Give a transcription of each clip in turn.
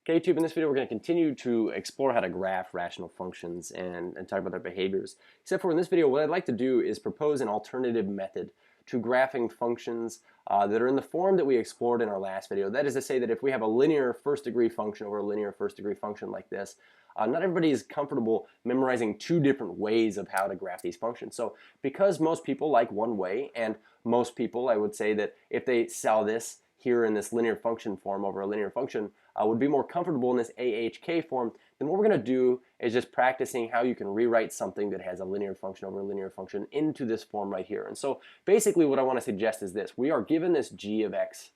Okay, YouTube, in this video we're going to continue to explore how to graph rational functions and talk about their behaviors. Except for in this video, what I'd like to do is propose an alternative method to graphing functions that are in the form that we explored in our last video. That is to say that if we have a linear first degree function over a linear first degree function like this, not everybody is comfortable memorizing two different ways of how to graph these functions. So because most people like one way, and most people, I would say that if they saw this here in this linear function form over a linear function, would be more comfortable in this AHK form, then what we're going to do is just practicing how you can rewrite something that has a linear function over a linear function into this form right here. And so basically what I want to suggest is this. We are given this g of x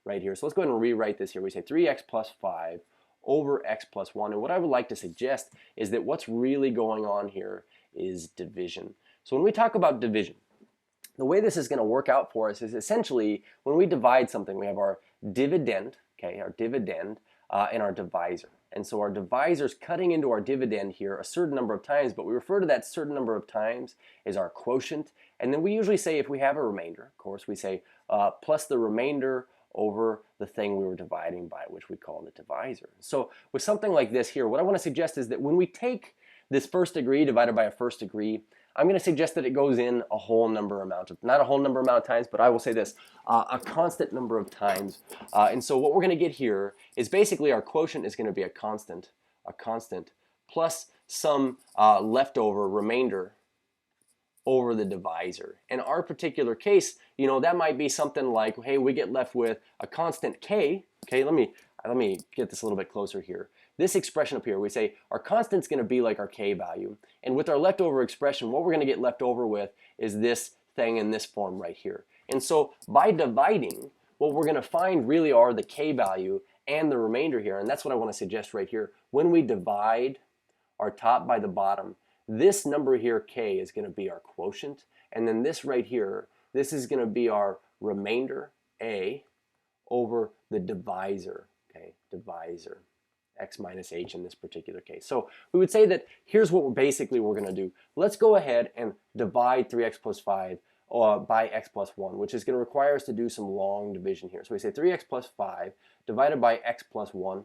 right here. So let's go ahead and rewrite this here. We say 3x plus 5 over x plus 1. And what I would like to suggest is that what's really going on here is division. So when we talk about division, the way this is going to work out for us is essentially when we divide something, we have our dividend, okay, our dividend, and our divisor. And so our divisor is cutting into our dividend here a certain number of times, but we refer to that certain number of times as our quotient. And then we usually say if we have a remainder, of course, we say plus the remainder over the thing we were dividing by, which we call the divisor. So with something like this here, what I want to suggest is that when we take this first degree divided by a first degree, I'm going to suggest that it goes in a whole number amount of, not a whole number amount of times, but I will say this, a constant number of times. And so what we're going to get here is basically our quotient is going to be a constant, plus some leftover remainder over the divisor. In our particular case, you know, that might be something like, hey, we get left with a constant k. Okay, let me get this a little bit closer here. This expression up here, we say our constant's going to be like our k value. And with our leftover expression, what we're going to get left over with is this thing in this form right here. And so by dividing, what we're going to find really are the k value and the remainder here. And that's what I want to suggest right here. When we divide our top by the bottom, this number here, k, is going to be our quotient. And then this right here, this is going to be our remainder, a, over the divisor, okay, divisor, x minus h in this particular case. So we would say that here's what we're going to do. Let's go ahead and divide 3x plus 5 by x plus 1, which is going to require us to do some long division here. So we say 3x plus 5 divided by x plus 1.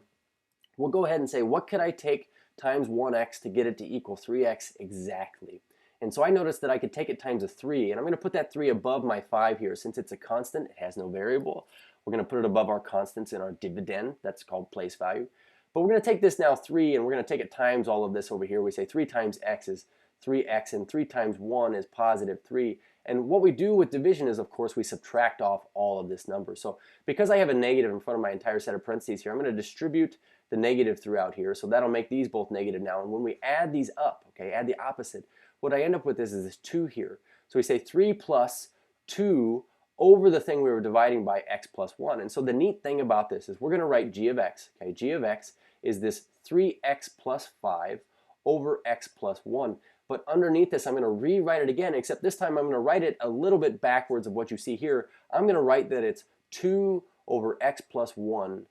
We'll go ahead and say, what could I take times 1x to get it to equal 3x exactly? And so I noticed that I could take it times a 3, and I'm going to put that 3 above my 5 here. Since it's a constant, it has no variable. We're going to put it above our constants in our dividend. That's called place value. But we're going to take this now 3, and we're going to take it times all of this over here. We say 3 times x is 3x, and 3 times 1 is positive 3. And what we do with division is, of course, we subtract off all of this number. So because I have a negative in front of my entire set of parentheses here, I'm going to distribute the negative throughout here. So that'll make these both negative now. And when we add these up, okay, add the opposite, what I end up with is this 2 here. So we say 3 plus 2 over the thing we were dividing by x plus 1. And so the neat thing about this is we're going to write g of x. Okay, g of x is this 3x plus 5 over x plus 1. But underneath this, I'm going to rewrite it again, except this time I'm going to write it a little bit backwards of what you see here. I'm going to write that it's 2 over x plus 1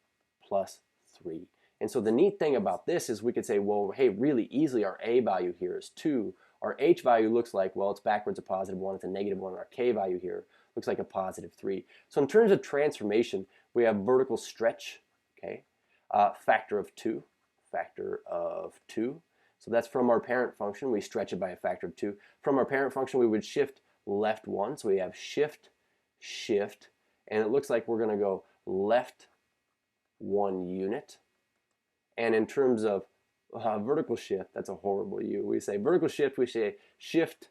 plus 3. And so the neat thing about this is we could say, well, hey, really easily our a value here is 2. Our h value looks like, well, it's backwards a positive 1, it's a negative 1. Our k value here looks like a positive 3. So in terms of transformation, we have vertical stretch, okay, factor of 2. So that's from our parent function. We stretch it by a factor of 2. From our parent function, we would shift left 1. So we have shift, shift, and it looks like we're going to go left 1 unit. And in terms of vertical shift, that's a horrible U. We say vertical shift, we say shift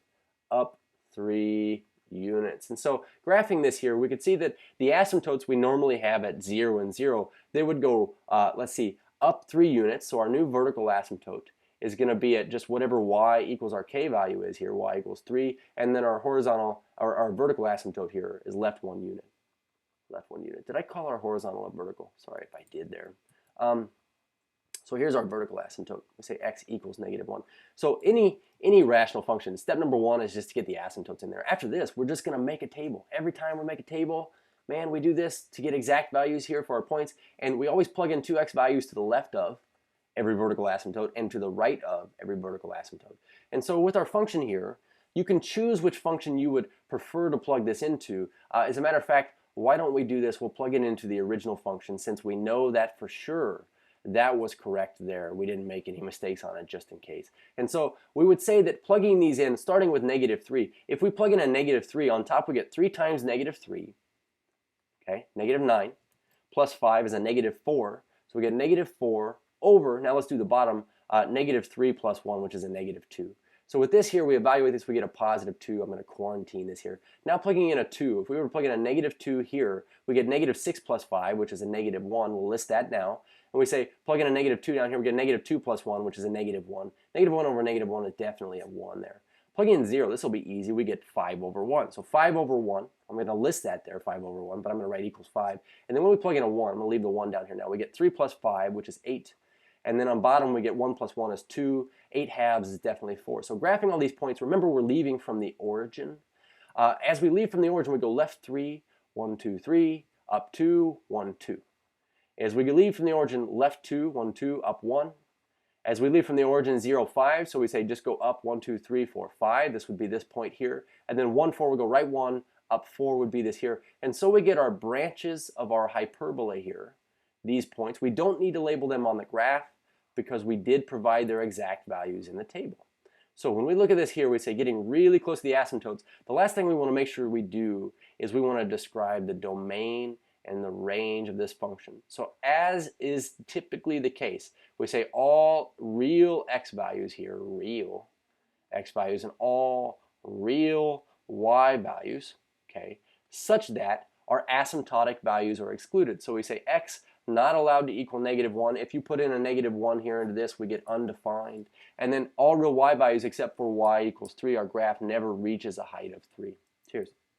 up 3 units. And so graphing this here, we could see that the asymptotes we normally have at 0 and 0, they would go, let's see, up 3 units. So our new vertical asymptote is going to be at just whatever y equals our k value is here, y equals 3. And then our horizontal, or our vertical asymptote here is left 1 unit. Left 1 unit. Did I call our horizontal a vertical? Sorry if I did there. So here's our vertical asymptote. We say x equals negative 1. So any rational function, step number 1 is just to get the asymptotes in there. After this, we're just going to make a table. Every time we make a table, man, we do this to get exact values here for our points. And we always plug in 2x values to the left of every vertical asymptote and to the right of every vertical asymptote. And so with our function here, you can choose which function you would prefer to plug this into. As a matter of fact, why don't we do this? We'll plug it into the original function since we know that for sure that was correct there. We didn't make any mistakes on it just in case. And so we would say that plugging these in, starting with -3, if we plug in a -3, on top we get 3 times -3, okay, -9, plus 5 is a -4. So we get -4 over, now let's do the bottom, -3 plus 1, which is a -2. So with this here, we evaluate this, we get a +2. I'm going to quarantine this here. Now plugging in a 2, if we were to plug in a -2 here, we get -6 plus 5, which is a -1. We'll list that now. And we say, plug in a -2 down here, we get -2 plus 1, which is a -1. -1 over -1 is definitely a 1 there. Plugging in 0, this will be easy. We get 5 over 1. So 5 over 1, I'm going to list that there, 5 over 1, but I'm going to write equals 5. And then when we plug in a 1, I'm going to leave the 1 down here now. We get 3 plus 5, which is 8. And then on bottom we get 1 plus 1 is 2, 8 halves is definitely 4. So graphing all these points, remember we're leaving from the origin. As we leave from the origin, we go left 3, 1, 2, 3, up 2, 1, 2. As we leave from the origin, left 2, 1, 2, up 1. As we leave from the origin, 0, 5, so we say just go up 1, 2, 3, 4, 5. This would be this point here. And then 1, 4, we go right 1, up 4 would be this here. And so we get our branches of our hyperbola here, these points. We don't need to label them on the graph because we did provide their exact values in the table. So when we look at this here, we say getting really close to the asymptotes, the last thing we want to make sure we do is we want to describe the domain and the range of this function. So as is typically the case, we say all real x values here, real x values, and all real y values, okay, such that our asymptotic values are excluded. So we say x not allowed to equal -1. If you put in a -1 here into this, we get undefined. And then all real y values except for y equals 3, our graph never reaches a height of 3. Cheers.